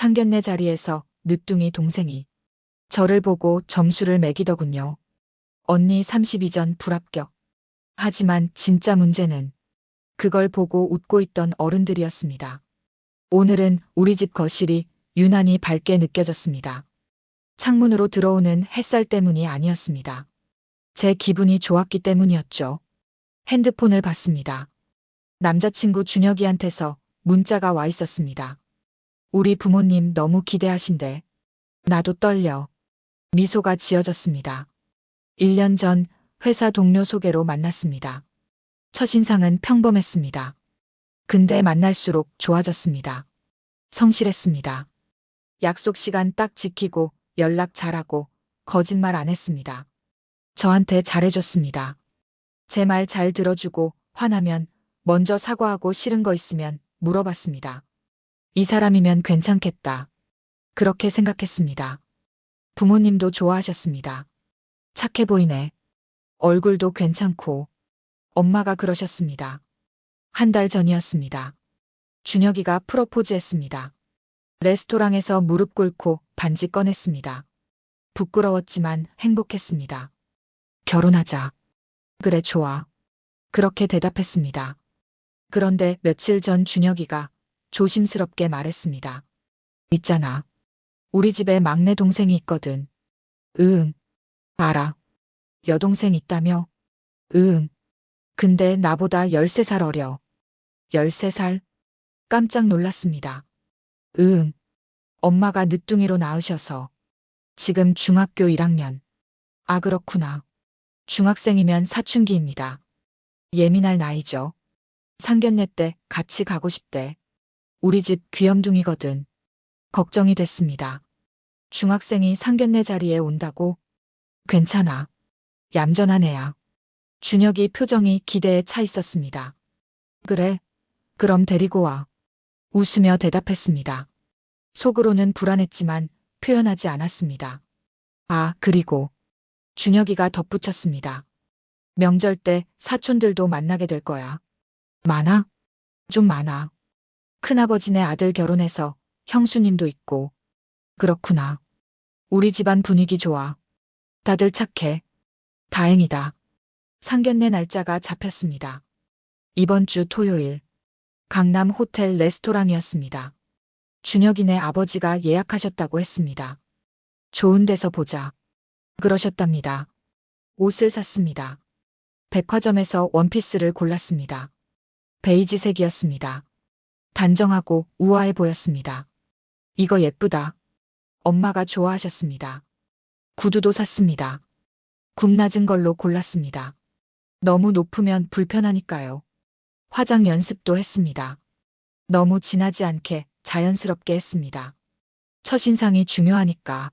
상견례 자리에서 늦둥이 동생이 저를 보고 점수를 매기더군요. 언니 32점 불합격. 하지만 진짜 문제는 그걸 보고 웃고 있던 어른들이었습니다. 오늘은 우리 집 거실이 유난히 밝게 느껴졌습니다. 창문으로 들어오는 햇살 때문이 아니었습니다. 제 기분이 좋았기 때문이었죠. 핸드폰을 봤습니다. 남자친구 준혁이한테서 문자가 와 있었습니다. 우리 부모님 너무 기대하신대. 나도 떨려. 미소가 지어졌습니다. 1년 전 회사 동료 소개로 만났습니다. 첫인상은 평범했습니다. 근데 만날수록 좋아졌습니다. 성실했습니다. 약속 시간 딱 지키고 연락 잘하고 거짓말 안 했습니다. 저한테 잘해줬습니다. 제 말 잘 들어주고 화나면 먼저 사과하고 싫은 거 있으면 물어봤습니다. 이 사람이면 괜찮겠다. 그렇게 생각했습니다. 부모님도 좋아하셨습니다. 착해 보이네. 얼굴도 괜찮고. 엄마가 그러셨습니다. 한 달 전이었습니다. 준혁이가 프로포즈했습니다. 레스토랑에서 무릎 꿇고 반지 꺼냈습니다. 부끄러웠지만 행복했습니다. 결혼하자. 그래, 좋아. 그렇게 대답했습니다. 그런데 며칠 전 준혁이가 조심스럽게 말했습니다. 있잖아. 우리 집에 막내 동생이 있거든. 응. 알아. 여동생 있다며? 응. 근데 나보다 13살 어려. 13살? 깜짝 놀랐습니다. 응. 엄마가 늦둥이로 낳으셔서. 지금 중학교 1학년. 아, 그렇구나. 중학생이면 사춘기입니다. 예민할 나이죠. 상견례 때 같이 가고 싶대. 우리 집 귀염둥이거든. 걱정이 됐습니다. 중학생이 상견례 자리에 온다고? 괜찮아. 얌전한 애야. 준혁이 표정이 기대에 차 있었습니다. 그래. 그럼 데리고 와. 웃으며 대답했습니다. 속으로는 불안했지만 표현하지 않았습니다. 아, 그리고 준혁이가 덧붙였습니다. 명절 때 사촌들도 만나게 될 거야. 많아? 좀 많아. 큰아버지네 아들 결혼해서 형수님도 있고. 그렇구나. 우리 집안 분위기 좋아. 다들 착해. 다행이다. 상견례 날짜가 잡혔습니다. 이번 주 토요일. 강남 호텔 레스토랑이었습니다. 준혁이네 아버지가 예약하셨다고 했습니다. 좋은 데서 보자. 그러셨답니다. 옷을 샀습니다. 백화점에서 원피스를 골랐습니다. 베이지색이었습니다. 단정하고 우아해 보였습니다. 이거 예쁘다. 엄마가 좋아하셨습니다. 구두도 샀습니다. 굽 낮은 걸로 골랐습니다. 너무 높으면 불편하니까요. 화장 연습도 했습니다. 너무 진하지 않게 자연스럽게 했습니다. 첫인상이 중요하니까.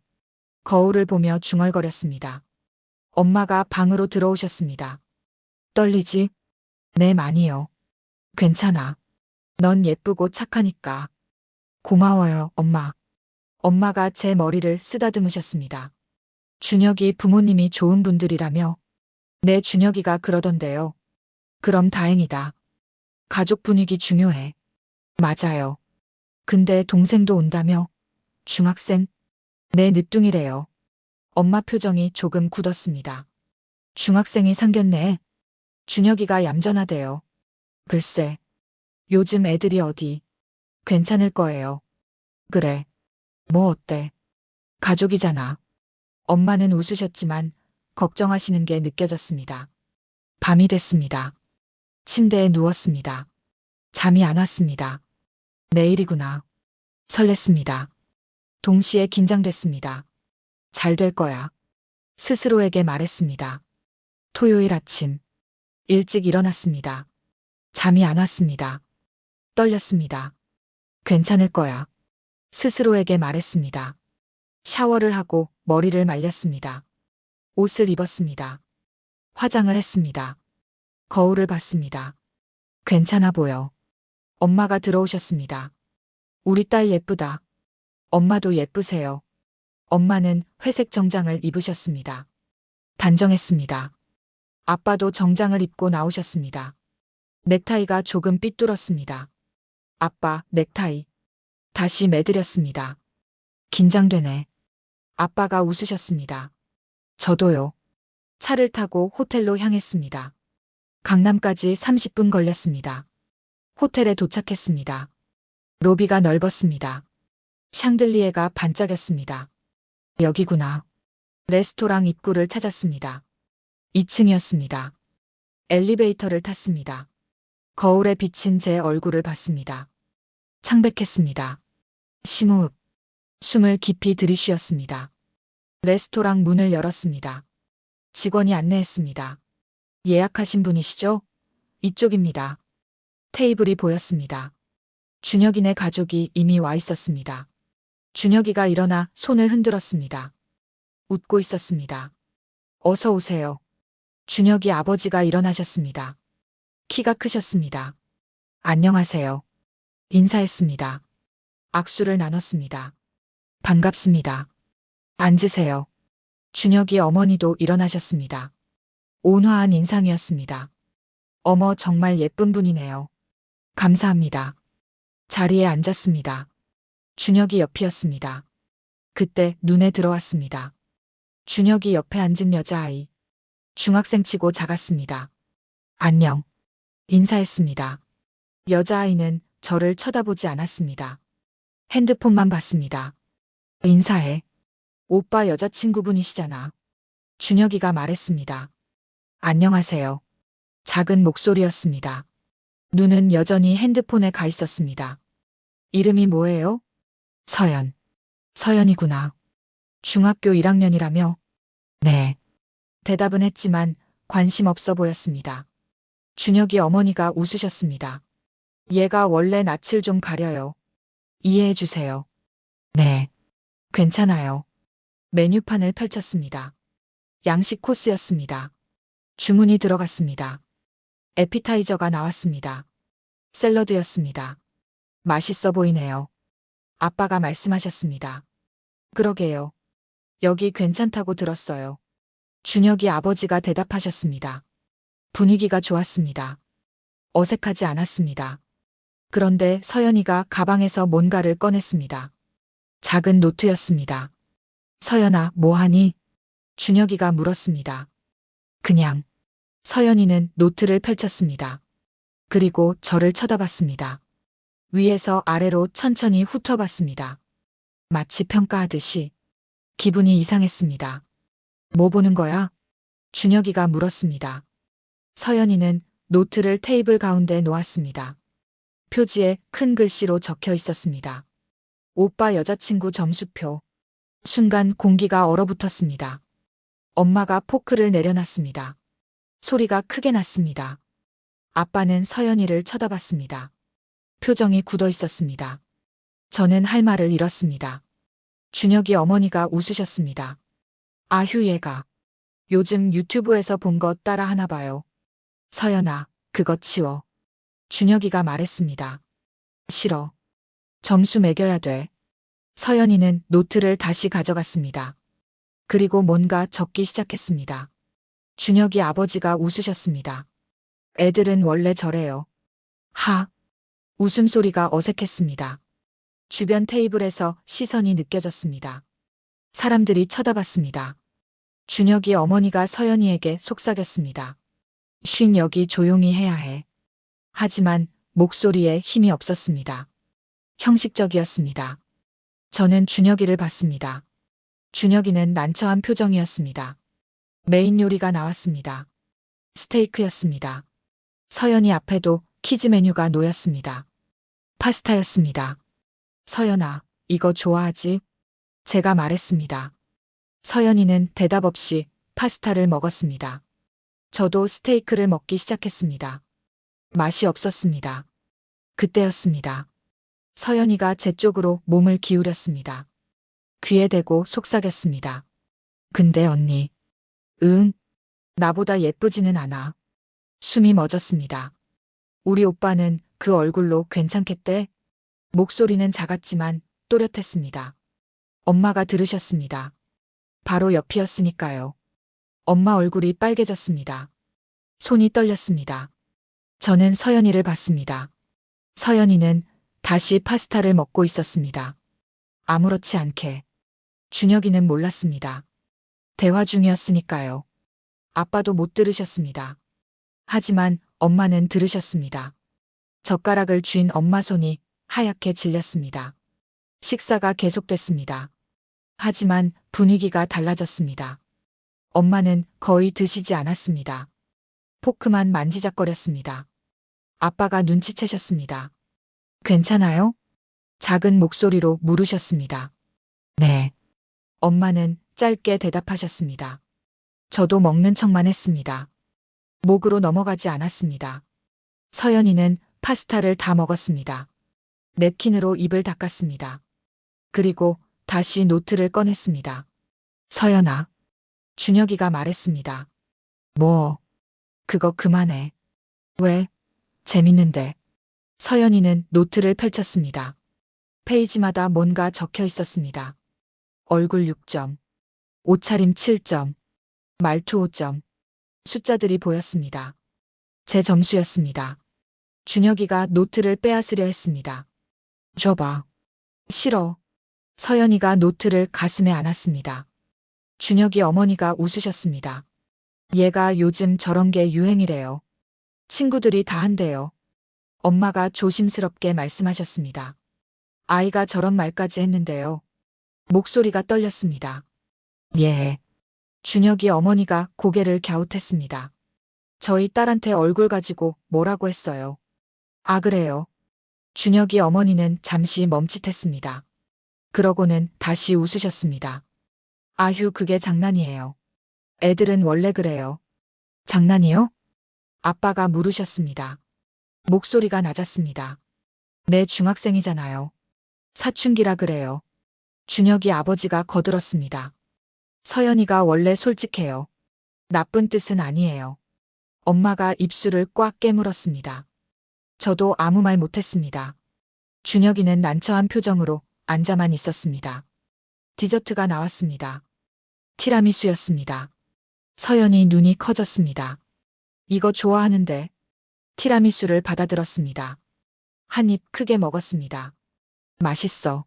거울을 보며 중얼거렸습니다. 엄마가 방으로 들어오셨습니다. 떨리지? 네, 많이요. 괜찮아. 넌 예쁘고 착하니까. 고마워요, 엄마. 엄마가 제 머리를 쓰다듬으셨습니다. 준혁이 부모님이 좋은 분들이라며? 네, 준혁이가 그러던데요. 그럼 다행이다. 가족 분위기 중요해. 맞아요. 근데 동생도 온다며? 중학생? 네, 늦둥이래요. 엄마 표정이 조금 굳었습니다. 중학생이 상견례에? 준혁이가 얌전하대요. 글쎄. 요즘 애들이 어디. 괜찮을 거예요. 그래. 뭐 어때? 가족이잖아. 엄마는 웃으셨지만 걱정하시는 게 느껴졌습니다. 밤이 됐습니다. 침대에 누웠습니다. 잠이 안 왔습니다. 내일이구나. 설렜습니다. 동시에 긴장됐습니다. 잘 될 거야. 스스로에게 말했습니다. 토요일 아침. 일찍 일어났습니다. 잠이 안 왔습니다. 떨렸습니다. 괜찮을 거야. 스스로에게 말했습니다. 샤워를 하고 머리를 말렸습니다. 옷을 입었습니다. 화장을 했습니다. 거울을 봤습니다. 괜찮아 보여. 엄마가 들어오셨습니다. 우리 딸 예쁘다. 엄마도 예쁘세요. 엄마는 회색 정장을 입으셨습니다. 단정했습니다. 아빠도 정장을 입고 나오셨습니다. 넥타이가 조금 삐뚤었습니다. 아빠, 넥타이. 다시 매드렸습니다. 긴장되네. 아빠가 웃으셨습니다. 저도요. 차를 타고 호텔로 향했습니다. 강남까지 30분 걸렸습니다. 호텔에 도착했습니다. 로비가 넓었습니다. 샹들리에가 반짝였습니다. 여기구나. 레스토랑 입구를 찾았습니다. 2층이었습니다. 엘리베이터를 탔습니다. 거울에 비친 제 얼굴을 봤습니다. 창백했습니다. 심호흡. 숨을 깊이 들이쉬었습니다. 레스토랑 문을 열었습니다. 직원이 안내했습니다. 예약하신 분이시죠? 이쪽입니다. 테이블이 보였습니다. 준혁이네 가족이 이미 와 있었습니다. 준혁이가 일어나 손을 흔들었습니다. 웃고 있었습니다. 어서 오세요. 준혁이 아버지가 일어나셨습니다. 키가 크셨습니다. 안녕하세요. 인사했습니다. 악수를 나눴습니다. 반갑습니다. 앉으세요. 준혁이 어머니도 일어나셨습니다. 온화한 인상이었습니다. 어머, 정말 예쁜 분이네요. 감사합니다. 자리에 앉았습니다. 준혁이 옆이었습니다. 그때 눈에 들어왔습니다. 준혁이 옆에 앉은 여자아이. 중학생치고 작았습니다. 안녕. 인사했습니다. 여자아이는 저를 쳐다보지 않았습니다. 핸드폰만 봤습니다. 인사해. 오빠 여자친구분이시잖아. 준혁이가 말했습니다. 안녕하세요. 작은 목소리였습니다. 눈은 여전히 핸드폰에 가 있었습니다. 이름이 뭐예요? 서연. 서연이구나. 중학교 1학년이라며? 네. 대답은 했지만 관심 없어 보였습니다. 준혁이 어머니가 웃으셨습니다. 얘가 원래 낯을 좀 가려요. 이해해 주세요. 네. 괜찮아요. 메뉴판을 펼쳤습니다. 양식 코스였습니다. 주문이 들어갔습니다. 에피타이저가 나왔습니다. 샐러드였습니다. 맛있어 보이네요. 아빠가 말씀하셨습니다. 그러게요. 여기 괜찮다고 들었어요. 준혁이 아버지가 대답하셨습니다. 분위기가 좋았습니다. 어색하지 않았습니다. 그런데 서연이가 가방에서 뭔가를 꺼냈습니다. 작은 노트였습니다. 서연아, 뭐하니? 준혁이가 물었습니다. 그냥. 서연이는 노트를 펼쳤습니다. 그리고 저를 쳐다봤습니다. 위에서 아래로 천천히 훑어봤습니다. 마치 평가하듯이. 기분이 이상했습니다. 뭐 보는 거야? 준혁이가 물었습니다. 서연이는 노트를 테이블 가운데 놓았습니다. 표지에 큰 글씨로 적혀 있었습니다. 오빠 여자친구 점수표. 순간 공기가 얼어붙었습니다. 엄마가 포크를 내려놨습니다. 소리가 크게 났습니다. 아빠는 서연이를 쳐다봤습니다. 표정이 굳어 있었습니다. 저는 할 말을 잃었습니다. 준혁이 어머니가 웃으셨습니다. 아휴, 얘가. 요즘 유튜브에서 본 거 따라 하나 봐요. 서연아, 그거 치워. 준혁이가 말했습니다. 싫어. 점수 매겨야 돼. 서연이는 노트를 다시 가져갔습니다. 그리고 뭔가 적기 시작했습니다. 준혁이 아버지가 웃으셨습니다. 애들은 원래 저래요. 하. 웃음소리가 어색했습니다. 주변 테이블에서 시선이 느껴졌습니다. 사람들이 쳐다봤습니다. 준혁이 어머니가 서연이에게 속삭였습니다. 쉰, 여기 조용히 해야 해. 하지만 목소리에 힘이 없었습니다. 형식적이었습니다. 저는 준혁이를 봤습니다. 준혁이는 난처한 표정이었습니다. 메인 요리가 나왔습니다. 스테이크였습니다. 서연이 앞에도 키즈 메뉴가 놓였습니다. 파스타였습니다. 서연아, 이거 좋아하지? 제가 말했습니다. 서연이는 대답 없이 파스타를 먹었습니다. 저도 스테이크를 먹기 시작했습니다. 맛이 없었습니다. 그때였습니다. 서연이가 제 쪽으로 몸을 기울였습니다. 귀에 대고 속삭였습니다. 근데 언니. 응. 나보다 예쁘지는 않아. 숨이 멎었습니다. 우리 오빠는 그 얼굴로 괜찮겠대? 목소리는 작았지만 또렷했습니다. 엄마가 들으셨습니다. 바로 옆이었으니까요. 엄마 얼굴이 빨개졌습니다. 손이 떨렸습니다. 저는 서연이를 봤습니다. 서연이는 다시 파스타를 먹고 있었습니다. 아무렇지 않게. 준혁이는 몰랐습니다. 대화 중이었으니까요. 아빠도 못 들으셨습니다. 하지만 엄마는 들으셨습니다. 젓가락을 쥔 엄마 손이 하얗게 질렸습니다. 식사가 계속됐습니다. 하지만 분위기가 달라졌습니다. 엄마는 거의 드시지 않았습니다. 포크만 만지작거렸습니다. 아빠가 눈치채셨습니다. 괜찮아요? 작은 목소리로 물으셨습니다. 네. 엄마는 짧게 대답하셨습니다. 저도 먹는 척만 했습니다. 목으로 넘어가지 않았습니다. 서연이는 파스타를 다 먹었습니다. 냅킨으로 입을 닦았습니다. 그리고 다시 노트를 꺼냈습니다. 서연아. 준혁이가 말했습니다. 뭐, 그거 그만해. 왜? 재밌는데. 서연이는 노트를 펼쳤습니다. 페이지마다 뭔가 적혀 있었습니다. 얼굴 6점, 옷차림 7점, 말투 5점. 숫자들이 보였습니다. 제 점수였습니다. 준혁이가 노트를 빼앗으려 했습니다. 줘봐. 싫어. 서연이가 노트를 가슴에 안았습니다. 준혁이 어머니가 웃으셨습니다. 얘가 요즘 저런 게 유행이래요. 친구들이 다 한대요. 엄마가 조심스럽게 말씀하셨습니다. 아이가 저런 말까지 했는데요. 목소리가 떨렸습니다. 예. 준혁이 어머니가 고개를 갸웃했습니다. 저희 딸한테 얼굴 가지고 뭐라고 했어요. 아, 그래요. 준혁이 어머니는 잠시 멈칫했습니다. 그러고는 다시 웃으셨습니다. 아휴, 그게 장난이에요. 애들은 원래 그래요. 장난이요? 아빠가 물으셨습니다. 목소리가 낮았습니다. 내 중학생이잖아요. 사춘기라 그래요. 준혁이 아버지가 거들었습니다. 서연이가 원래 솔직해요. 나쁜 뜻은 아니에요. 엄마가 입술을 꽉 깨물었습니다. 저도 아무 말 못했습니다. 준혁이는 난처한 표정으로 앉아만 있었습니다. 디저트가 나왔습니다. 티라미수였습니다. 서연이 눈이 커졌습니다. 이거 좋아하는데. 티라미수를 받아들었습니다. 한 입 크게 먹었습니다. 맛있어.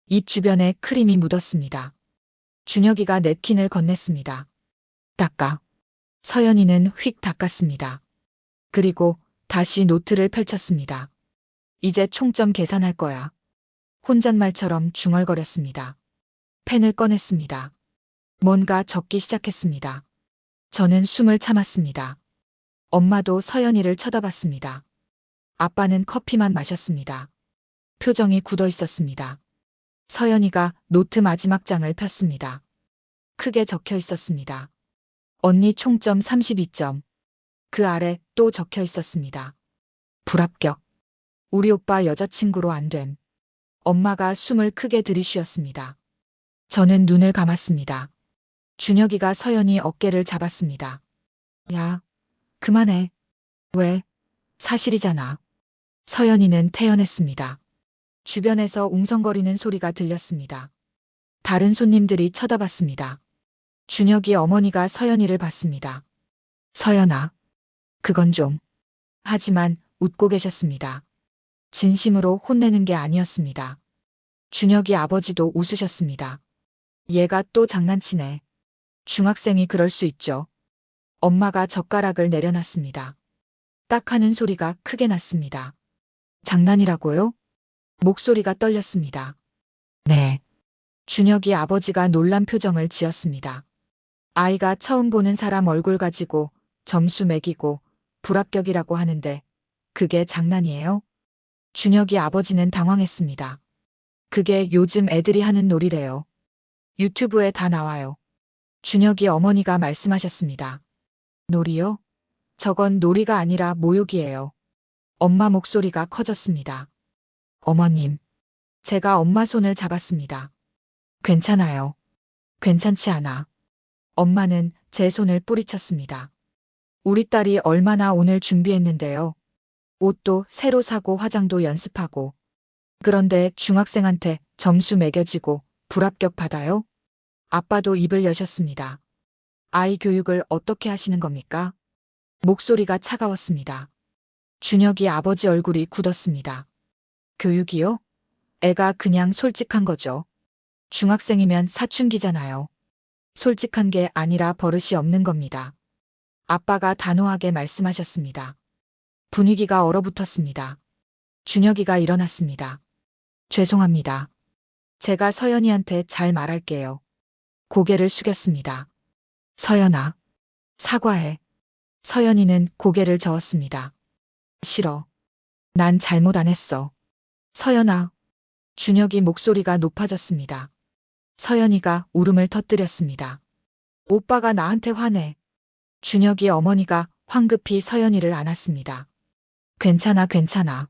입 주변에 크림이 묻었습니다. 준혁이가 냅킨을 건넸습니다. 닦아. 서연이는 휙 닦았습니다. 그리고 다시 노트를 펼쳤습니다. 이제 총점 계산할 거야. 혼잣말처럼 중얼거렸습니다. 펜을 꺼냈습니다. 뭔가 적기 시작했습니다. 저는 숨을 참았습니다. 엄마도 서연이를 쳐다봤습니다. 아빠는 커피만 마셨습니다. 표정이 굳어 있었습니다. 서연이가 노트 마지막 장을 폈습니다. 크게 적혀 있었습니다. 언니 총점 32점. 그 아래 또 적혀 있었습니다. 불합격. 우리 오빠 여자친구로 안 됨. 엄마가 숨을 크게 들이쉬었습니다. 저는 눈을 감았습니다. 준혁이가 서연이 어깨를 잡았습니다. 야, 그만해. 왜? 사실이잖아. 서연이는 태연했습니다. 주변에서 웅성거리는 소리가 들렸습니다. 다른 손님들이 쳐다봤습니다. 준혁이 어머니가 서연이를 봤습니다. 서연아, 그건 좀. 하지만 웃고 계셨습니다. 진심으로 혼내는 게 아니었습니다. 준혁이 아버지도 웃으셨습니다. 얘가 또 장난치네. 중학생이 그럴 수 있죠. 엄마가 젓가락을 내려놨습니다. 딱 하는 소리가 크게 났습니다. 장난이라고요? 목소리가 떨렸습니다. 네. 준혁이 아버지가 놀란 표정을 지었습니다. 아이가 처음 보는 사람 얼굴 가지고 점수 매기고 불합격이라고 하는데 그게 장난이에요? 준혁이 아버지는 당황했습니다. 그게 요즘 애들이 하는 놀이래요. 유튜브에 다 나와요. 준혁이 어머니가 말씀하셨습니다. 놀이요? 저건 놀이가 아니라 모욕이에요. 엄마 목소리가 커졌습니다. 어머님. 제가 엄마 손을 잡았습니다. 괜찮아요. 괜찮지 않아. 엄마는 제 손을 뿌리쳤습니다. 우리 딸이 얼마나 오늘 준비했는데요. 옷도 새로 사고 화장도 연습하고. 그런데 중학생한테 점수 매겨지고 불합격 받아요? 아빠도 입을 여셨습니다. 아이 교육을 어떻게 하시는 겁니까? 목소리가 차가웠습니다. 준혁이 아버지 얼굴이 굳었습니다. 교육이요? 애가 그냥 솔직한 거죠. 중학생이면 사춘기잖아요. 솔직한 게 아니라 버릇이 없는 겁니다. 아빠가 단호하게 말씀하셨습니다. 분위기가 얼어붙었습니다. 준혁이가 일어났습니다. 죄송합니다. 제가 서연이한테 잘 말할게요. 고개를 숙였습니다. 서연아, 사과해. 서연이는 고개를 저었습니다. 싫어. 난 잘못 안 했어. 서연아. 준혁이 목소리가 높아졌습니다. 서연이가 울음을 터뜨렸습니다. 오빠가 나한테 화내. 준혁이 어머니가 황급히 서연이를 안았습니다. 괜찮아, 괜찮아.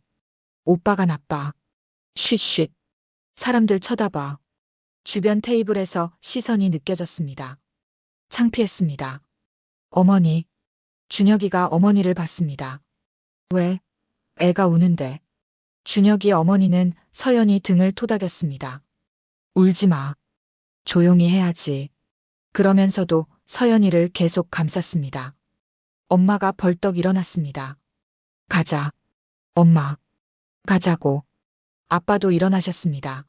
오빠가 나빠. 쉿쉿. 사람들 쳐다봐. 주변 테이블에서 시선이 느껴졌습니다. 창피했습니다. 어머니. 준혁이가 어머니를 봤습니다. 왜? 애가 우는데. 준혁이 어머니는 서연이 등을 토닥였습니다. 울지 마. 조용히 해야지. 그러면서도 서연이를 계속 감쌌습니다. 엄마가 벌떡 일어났습니다. 가자. 엄마. 가자고. 아빠도 일어나셨습니다.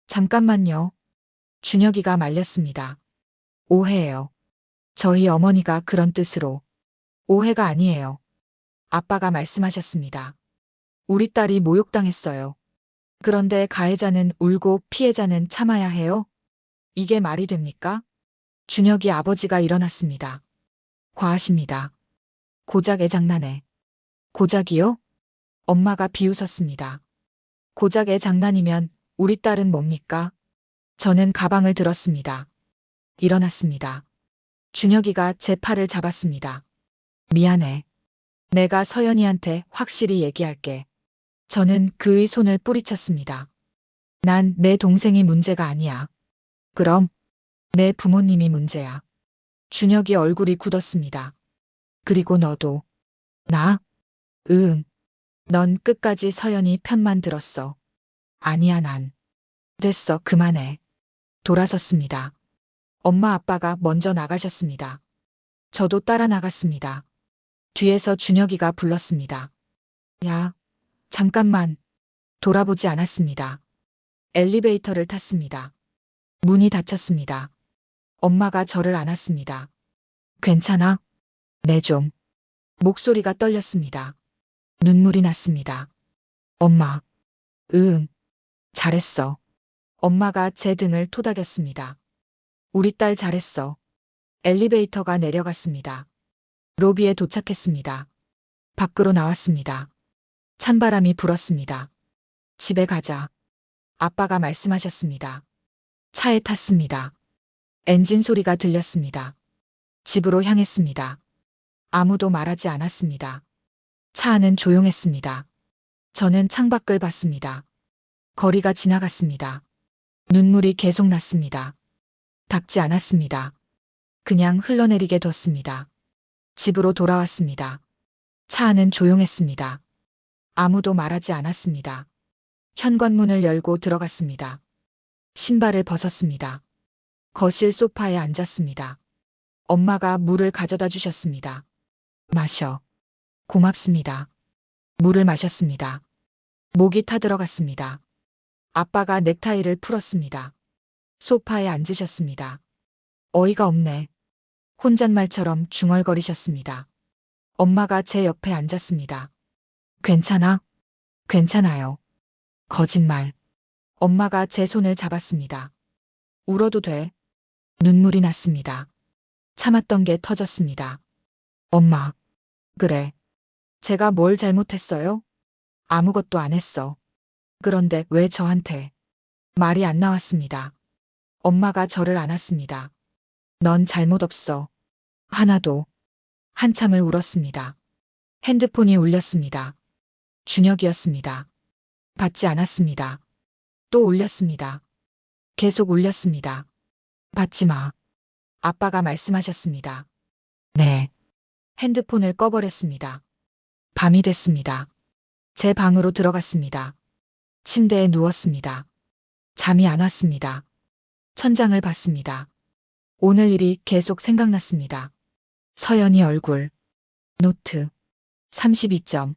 잠깐만요. 준혁이가 말렸습니다. 오해예요. 저희 어머니가 그런 뜻으로. 오해가 아니에요. 아빠가 말씀하셨습니다. 우리 딸이 모욕당했어요. 그런데 가해자는 울고 피해자는 참아야 해요? 이게 말이 됩니까? 준혁이 아버지가 일어났습니다. 과하십니다. 고작의 장난에. 고작이요? 엄마가 비웃었습니다. 고작의 장난이면 우리 딸은 뭡니까? 저는 가방을 들었습니다. 일어났습니다. 준혁이가 제 팔을 잡았습니다. 미안해. 내가 서연이한테 확실히 얘기할게. 저는 그의 손을 뿌리쳤습니다. 난 내 동생이 문제가 아니야. 그럼 내 부모님이 문제야. 준혁이 얼굴이 굳었습니다. 그리고 너도. 나? 응. 넌 끝까지 서연이 편만 들었어. 아니야, 난. 됐어, 그만해. 돌아섰습니다. 엄마 아빠가 먼저 나가셨습니다. 저도 따라 나갔습니다. 뒤에서 준혁이가 불렀습니다. 야, 잠깐만. 돌아보지 않았습니다. 엘리베이터를 탔습니다. 문이 닫혔습니다. 엄마가 저를 안았습니다. 괜찮아? 네, 좀. 목소리가 떨렸습니다. 눈물이 났습니다. 엄마. 응. 잘했어. 엄마가 제 등을 토닥였습니다. 우리 딸 잘했어. 엘리베이터가 내려갔습니다. 로비에 도착했습니다. 밖으로 나왔습니다. 찬바람이 불었습니다. 집에 가자. 아빠가 말씀하셨습니다. 차에 탔습니다. 엔진 소리가 들렸습니다. 집으로 향했습니다. 아무도 말하지 않았습니다. 차 안은 조용했습니다. 저는 창밖을 봤습니다. 거리가 지나갔습니다. 눈물이 계속 났습니다. 닦지 않았습니다. 그냥 흘러내리게 뒀습니다. 집으로 돌아왔습니다. 차 안은 조용했습니다. 아무도 말하지 않았습니다. 현관문을 열고 들어갔습니다. 신발을 벗었습니다. 거실 소파에 앉았습니다. 엄마가 물을 가져다 주셨습니다. 마셔. 고맙습니다. 물을 마셨습니다. 목이 타들어갔습니다. 아빠가 넥타이를 풀었습니다. 소파에 앉으셨습니다. 어이가 없네. 혼잣말처럼 중얼거리셨습니다. 엄마가 제 옆에 앉았습니다. 괜찮아? 괜찮아요. 거짓말. 엄마가 제 손을 잡았습니다. 울어도 돼. 눈물이 났습니다. 참았던 게 터졌습니다. 엄마. 그래. 제가 뭘 잘못했어요? 아무것도 안 했어. 그런데 왜 저한테? 말이 안 나왔습니다. 엄마가 저를 안았습니다. 넌 잘못 없어. 하나도. 한참을 울었습니다. 핸드폰이 울렸습니다. 준혁이었습니다. 받지 않았습니다. 또 울렸습니다. 계속 울렸습니다. 받지 마. 아빠가 말씀하셨습니다. 네. 핸드폰을 꺼버렸습니다. 밤이 됐습니다. 제 방으로 들어갔습니다. 침대에 누웠습니다. 잠이 안 왔습니다. 천장을 봤습니다. 오늘 일이 계속 생각났습니다. 서연이 얼굴. 노트. 32점.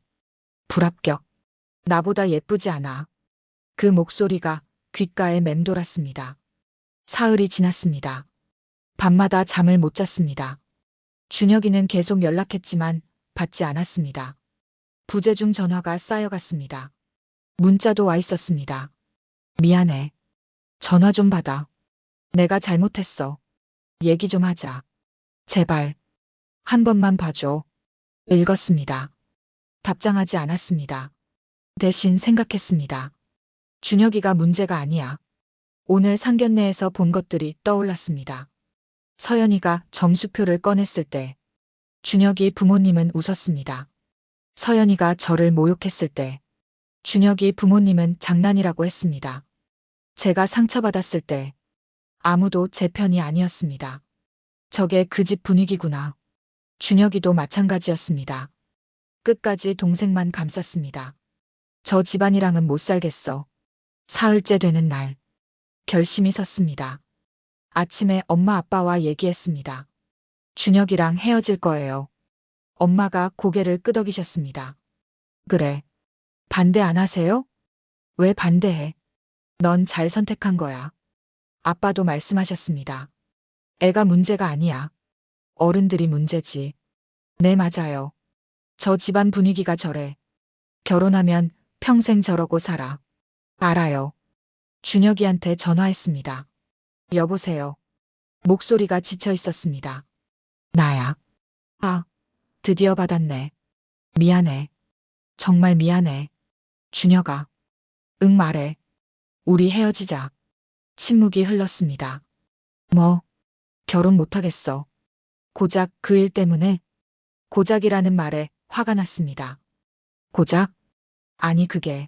불합격. 나보다 예쁘지 않아. 그 목소리가 귓가에 맴돌았습니다. 사흘이 지났습니다. 밤마다 잠을 못 잤습니다. 준혁이는 계속 연락했지만 받지 않았습니다. 부재중 전화가 쌓여갔습니다. 문자도 와 있었습니다. 미안해. 전화 좀 받아. 내가 잘못했어. 얘기 좀 하자. 제발. 한 번만 봐줘. 읽었습니다. 답장하지 않았습니다. 대신 생각했습니다. 준혁이가 문제가 아니야. 오늘 상견례에서 본 것들이 떠올랐습니다. 서연이가 점수표를 꺼냈을 때, 준혁이 부모님은 웃었습니다. 서연이가 저를 모욕했을 때, 준혁이 부모님은 장난이라고 했습니다. 제가 상처받았을 때, 아무도 제 편이 아니었습니다. 저게 그 집 분위기구나. 준혁이도 마찬가지였습니다. 끝까지 동생만 감쌌습니다. 저 집안이랑은 못 살겠어. 사흘째 되는 날, 결심이 섰습니다. 아침에 엄마 아빠와 얘기했습니다. 준혁이랑 헤어질 거예요. 엄마가 고개를 끄덕이셨습니다. 그래. 반대 안 하세요? 왜 반대해? 넌 잘 선택한 거야. 아빠도 말씀하셨습니다. 애가 문제가 아니야. 어른들이 문제지. 네, 맞아요. 저 집안 분위기가 저래. 결혼하면 평생 저러고 살아. 알아요. 준혁이한테 전화했습니다. 여보세요. 목소리가 지쳐 있었습니다. 나야. 아, 드디어 받았네. 미안해. 정말 미안해. 준혁아. 응, 말해. 우리 헤어지자. 침묵이 흘렀습니다. 뭐, 결혼 못하겠어. 고작 그 일 때문에? 고작이라는 말에 화가 났습니다. 고작? 아니, 그게.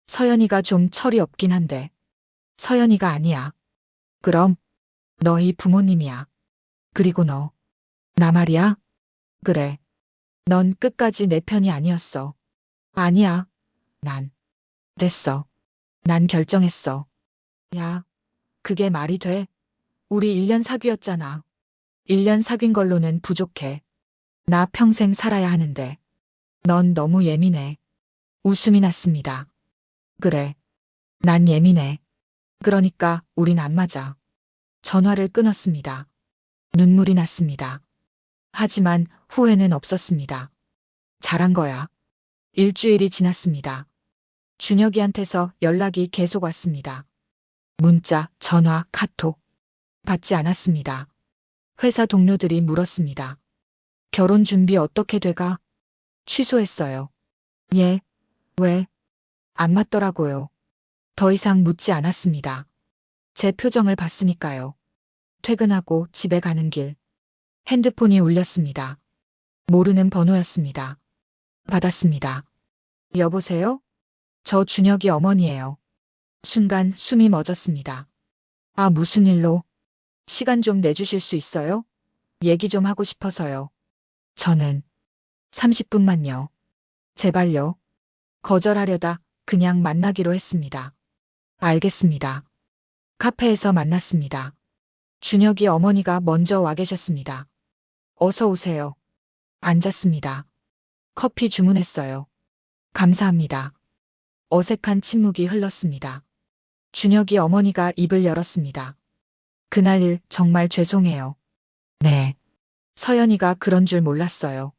서연이가 좀 철이 없긴 한데. 서연이가 아니야. 그럼, 너희 부모님이야. 그리고 너. 나 말이야? 그래. 넌 끝까지 내 편이 아니었어. 아니야. 난. 됐어. 난 결정했어. 야, 그게 말이 돼? 우리 1년 사귀었잖아. 1년 사귄 걸로는 부족해. 나 평생 살아야 하는데. 넌 너무 예민해. 웃음이 났습니다. 그래. 난 예민해. 그러니까 우린 안 맞아. 전화를 끊었습니다. 눈물이 났습니다. 하지만 후회는 없었습니다. 잘한 거야. 일주일이 지났습니다. 준혁이한테서 연락이 계속 왔습니다. 문자, 전화, 카톡. 받지 않았습니다. 회사 동료들이 물었습니다. 결혼 준비 어떻게 돼가? 취소했어요. 예. 왜? 안 맞더라고요. 더 이상 묻지 않았습니다. 제 표정을 봤으니까요. 퇴근하고 집에 가는 길. 핸드폰이 울렸습니다. 모르는 번호였습니다. 받았습니다. 여보세요? 저 준혁이 어머니예요. 순간 숨이 멎었습니다. 아, 무슨 일로? 시간 좀 내주실 수 있어요? 얘기 좀 하고 싶어서요. 저는 30분만요. 제발요. 거절하려다 그냥 만나기로 했습니다. 알겠습니다. 카페에서 만났습니다. 준혁이 어머니가 먼저 와 계셨습니다. 어서 오세요. 앉았습니다. 커피 주문했어요. 감사합니다. 어색한 침묵이 흘렀습니다. 준혁이 어머니가 입을 열었습니다. 그날 일 정말 죄송해요. 네. 서연이가 그런 줄 몰랐어요.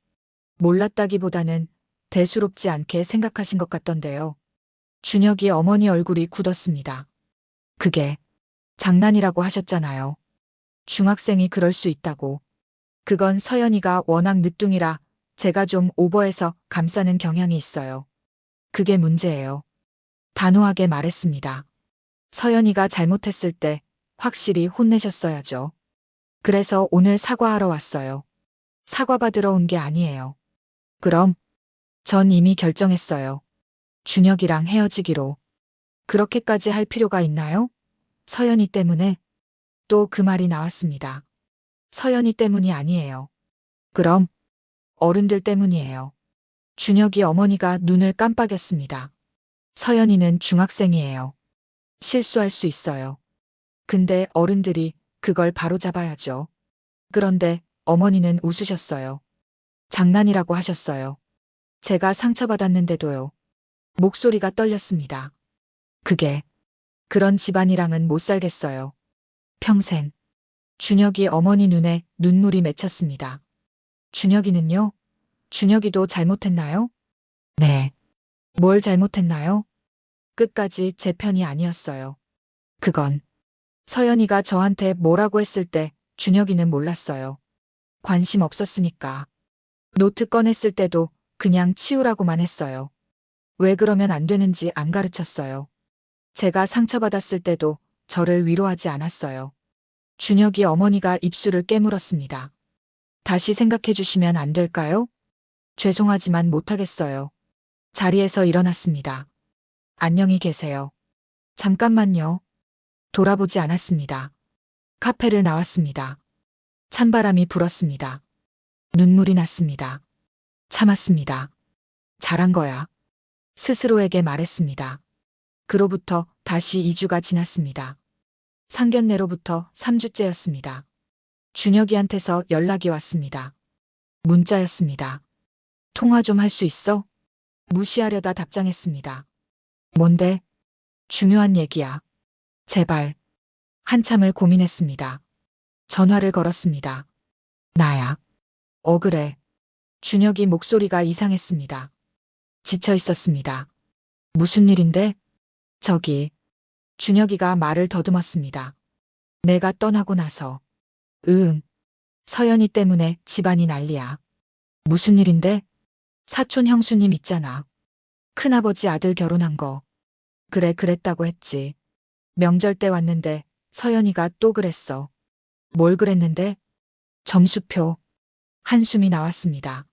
몰랐다기보다는 대수롭지 않게 생각하신 것 같던데요. 준혁이 어머니 얼굴이 굳었습니다. 그게 장난이라고 하셨잖아요. 중학생이 그럴 수 있다고. 그건 서연이가 워낙 늦둥이라 제가 좀 오버해서 감싸는 경향이 있어요. 그게 문제예요. 단호하게 말했습니다. 서연이가 잘못했을 때 확실히 혼내셨어야죠. 그래서 오늘 사과하러 왔어요. 사과받으러 온 게 아니에요. 그럼 전 이미 결정했어요. 준혁이랑 헤어지기로. 그렇게까지 할 필요가 있나요? 서연이 때문에? 또 그 말이 나왔습니다. 서연이 때문이 아니에요. 그럼 어른들 때문이에요. 준혁이 어머니가 눈을 깜빡였습니다. 서연이는 중학생이에요. 실수할 수 있어요. 근데 어른들이 그걸 바로잡아야죠. 그런데 어머니는 웃으셨어요. 장난이라고 하셨어요. 제가 상처받았는데도요. 목소리가 떨렸습니다. 그런 집안이랑은 못 살겠어요. 평생. 준혁이 어머니 눈에 눈물이 맺혔습니다. 준혁이는요? 준혁이도 잘못했나요? 네. 뭘 잘못했나요? 끝까지 제 편이 아니었어요. 그건 서연이가 저한테 뭐라고 했을 때 준혁이는 몰랐어요. 관심 없었으니까. 노트 꺼냈을 때도 그냥 치우라고만 했어요. 왜 그러면 안 되는지 안 가르쳤어요. 제가 상처받았을 때도 저를 위로하지 않았어요. 준혁이 어머니가 입술을 깨물었습니다. 다시 생각해 주시면 안 될까요? 죄송하지만 못하겠어요. 자리에서 일어났습니다. 안녕히 계세요. 잠깐만요. 돌아보지 않았습니다. 카페를 나왔습니다. 찬바람이 불었습니다. 눈물이 났습니다. 참았습니다. 잘한 거야. 스스로에게 말했습니다. 그로부터 다시 2주가 지났습니다. 상견례로부터 3주째였습니다. 준혁이한테서 연락이 왔습니다. 문자였습니다. 통화 좀 할 수 있어? 무시하려다 답장했습니다. 뭔데? 중요한 얘기야. 제발. 한참을 고민했습니다. 전화를 걸었습니다. 나야. 그래. 준혁이 목소리가 이상했습니다. 지쳐 있었습니다. 무슨 일인데? 저기. 준혁이가 말을 더듬었습니다. 내가 떠나고 나서. 서연이 때문에 집안이 난리야. 무슨 일인데? 사촌 형수님 있잖아. 큰아버지 아들 결혼한 거. 그래, 그랬다고 했지. 명절 때 왔는데 서연이가 또 그랬어. 뭘 그랬는데? 점수표. 한숨이 나왔습니다.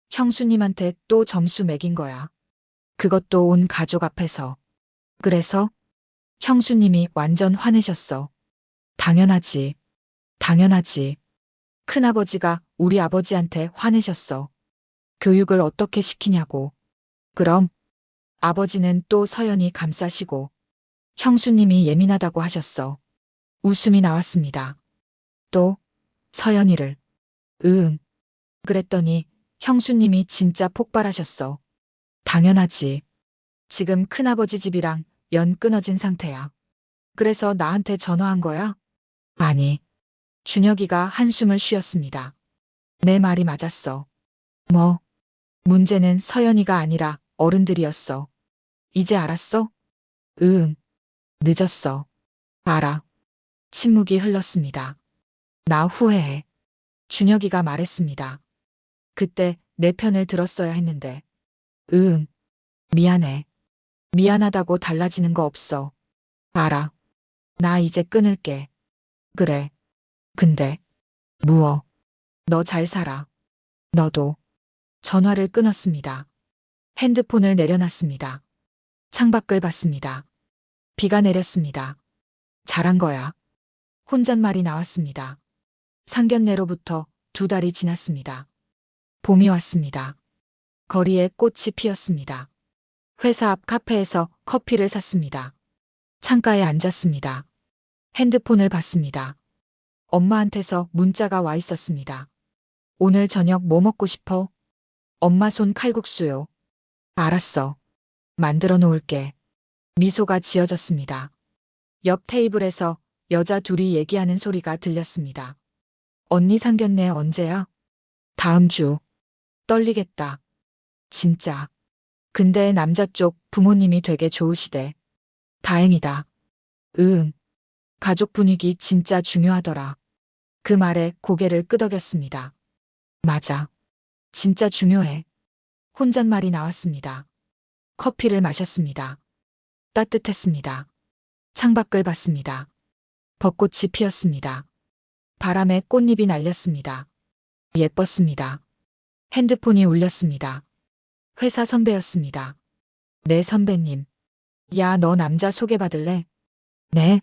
형수님한테 또 점수 매긴 거야. 그것도 온 가족 앞에서. 그래서? 형수님이 완전 화내셨어. 당연하지. 당연하지. 큰아버지가 우리 아버지한테 화내셨어. 교육을 어떻게 시키냐고. 그럼 아버지는 또 서연이 감싸시고 형수님이 예민하다고 하셨어. 웃음이 나왔습니다. 또 서연이를. 그랬더니 형수님이 진짜 폭발하셨어. 당연하지. 지금 큰아버지 집이랑 연 끊어진 상태야. 그래서 나한테 전화한 거야? 아니. 준혁이가 한숨을 쉬었습니다. 내 말이 맞았어. 뭐? 문제는 서연이가 아니라 어른들이었어. 이제 알았어? 늦었어. 알아. 침묵이 흘렀습니다. 나 후회해. 준혁이가 말했습니다. 그때 내 편을 들었어야 했는데. 미안해. 미안하다고 달라지는 거 없어. 알아. 나 이제 끊을게. 그래. 근데. 무어. 너 잘 살아. 너도. 전화를 끊었습니다. 핸드폰을 내려놨습니다. 창밖을 봤습니다. 비가 내렸습니다. 잘한 거야. 혼잣말이 나왔습니다. 상견례로부터 2달이 지났습니다. 봄이 왔습니다. 거리에 꽃이 피었습니다. 회사 앞 카페에서 커피를 샀습니다. 창가에 앉았습니다. 핸드폰을 봤습니다. 엄마한테서 문자가 와 있었습니다. 오늘 저녁 뭐 먹고 싶어? 엄마 손 칼국수요. 알았어. 만들어 놓을게. 미소가 지어졌습니다. 옆 테이블에서 여자 둘이 얘기하는 소리가 들렸습니다. 언니 상견례 언제야? 다음 주. 떨리겠다. 진짜. 근데 남자 쪽 부모님이 되게 좋으시대. 다행이다. 가족 분위기 진짜 중요하더라. 그 말에 고개를 끄덕였습니다. 맞아. 진짜 중요해. 혼잣말이 나왔습니다. 커피를 마셨습니다. 따뜻했습니다. 창밖을 봤습니다. 벚꽃이 피었습니다. 바람에 꽃잎이 날렸습니다. 예뻤습니다. 핸드폰이 울렸습니다. 회사 선배였습니다. 네, 선배님. 야, 너 남자 소개받을래? 네.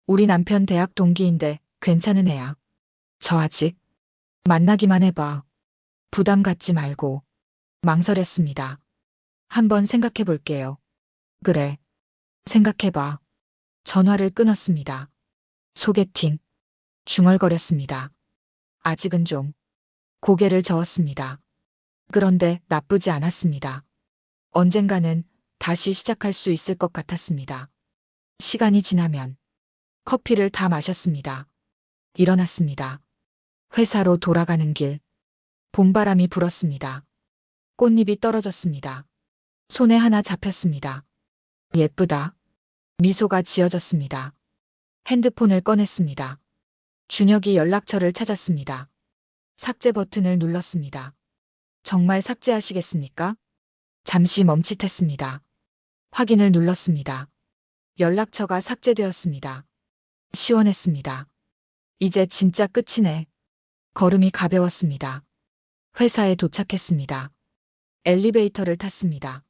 우리 남편 대학 동기인데 괜찮은 애야. 저 아직 만나기만 해봐. 부담 갖지 말고. 망설였습니다. 한번 생각해 볼게요. 그래. 생각해봐. 전화를 끊었습니다. 소개팅. 중얼거렸습니다. 아직은 좀. 고개를 저었습니다. 그런데 나쁘지 않았습니다. 언젠가는 다시 시작할 수 있을 것 같았습니다. 시간이 지나면 커피를 다 마셨습니다. 일어났습니다. 회사로 돌아가는 길. 봄바람이 불었습니다. 꽃잎이 떨어졌습니다. 손에 하나 잡혔습니다. 예쁘다. 미소가 지어졌습니다. 핸드폰을 꺼냈습니다. 준혁이 연락처를 찾았습니다. 삭제 버튼을 눌렀습니다. 정말 삭제하시겠습니까? 잠시 멈칫했습니다. 확인을 눌렀습니다. 연락처가 삭제되었습니다. 시원했습니다. 이제 진짜 끝이네. 걸음이 가벼웠습니다. 회사에 도착했습니다. 엘리베이터를 탔습니다.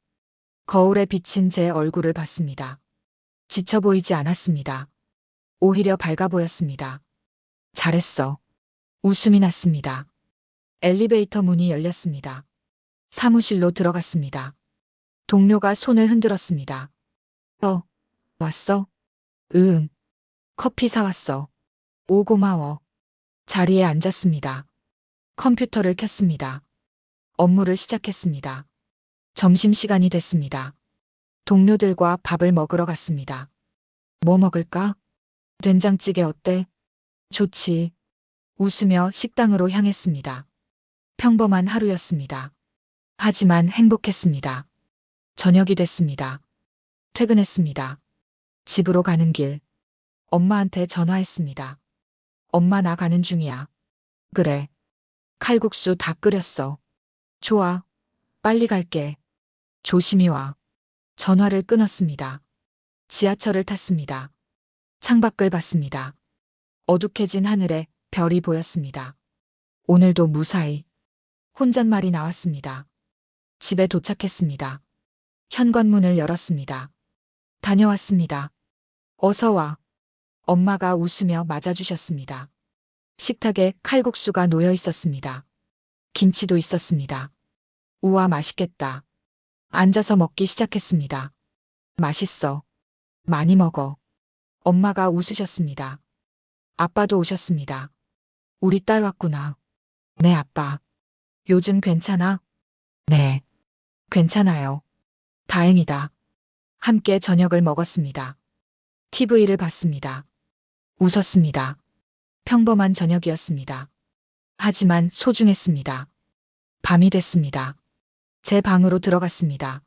거울에 비친 제 얼굴을 봤습니다. 지쳐 보이지 않았습니다. 오히려 밝아 보였습니다. 잘했어. 웃음이 났습니다. 엘리베이터 문이 열렸습니다. 사무실로 들어갔습니다. 동료가 손을 흔들었습니다. 왔어? 응. 커피 사왔어. 오, 고마워. 자리에 앉았습니다. 컴퓨터를 켰습니다. 업무를 시작했습니다. 점심시간이 됐습니다. 동료들과 밥을 먹으러 갔습니다. 뭐 먹을까? 된장찌개 어때? 좋지. 웃으며 식당으로 향했습니다. 평범한 하루였습니다. 하지만 행복했습니다. 저녁이 됐습니다. 퇴근했습니다. 집으로 가는 길. 엄마한테 전화했습니다. 엄마 나 가는 중이야. 그래. 칼국수 다 끓였어. 좋아. 빨리 갈게. 조심히 와. 전화를 끊었습니다. 지하철을 탔습니다. 창밖을 봤습니다. 어둑해진 하늘에 별이 보였습니다. 오늘도 무사히. 혼잣말이 나왔습니다. 집에 도착했습니다. 현관문을 열었습니다. 다녀왔습니다. 어서 와. 엄마가 웃으며 맞아주셨습니다. 식탁에 칼국수가 놓여 있었습니다. 김치도 있었습니다. 우와, 맛있겠다. 앉아서 먹기 시작했습니다. 맛있어. 많이 먹어. 엄마가 웃으셨습니다. 아빠도 오셨습니다. 우리 딸 왔구나. 네, 아빠. 요즘 괜찮아? 네. 괜찮아요. 다행이다. 함께 저녁을 먹었습니다. TV를 봤습니다. 웃었습니다. 평범한 저녁이었습니다. 하지만 소중했습니다. 밤이 됐습니다. 제 방으로 들어갔습니다.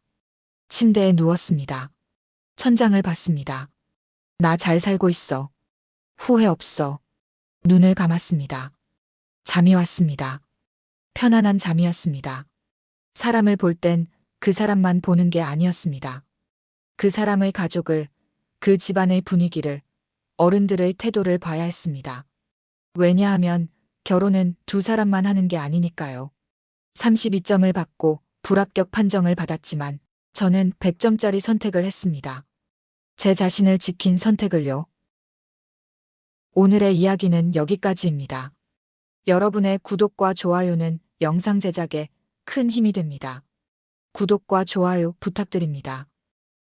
침대에 누웠습니다. 천장을 봤습니다. 나 잘 살고 있어. 후회 없어. 눈을 감았습니다. 잠이 왔습니다. 편안한 잠이었습니다. 사람을 볼 땐 그 사람만 보는 게 아니었습니다. 그 사람의 가족을, 그 집안의 분위기를, 어른들의 태도를 봐야 했습니다. 왜냐하면 결혼은 두 사람만 하는 게 아니니까요. 32점을 받고 불합격 판정을 받았지만 저는 100점짜리 선택을 했습니다. 제 자신을 지킨 선택을요. 오늘의 이야기는 여기까지입니다. 여러분의 구독과 좋아요는 영상 제작에 큰 힘이 됩니다. 구독과 좋아요 부탁드립니다.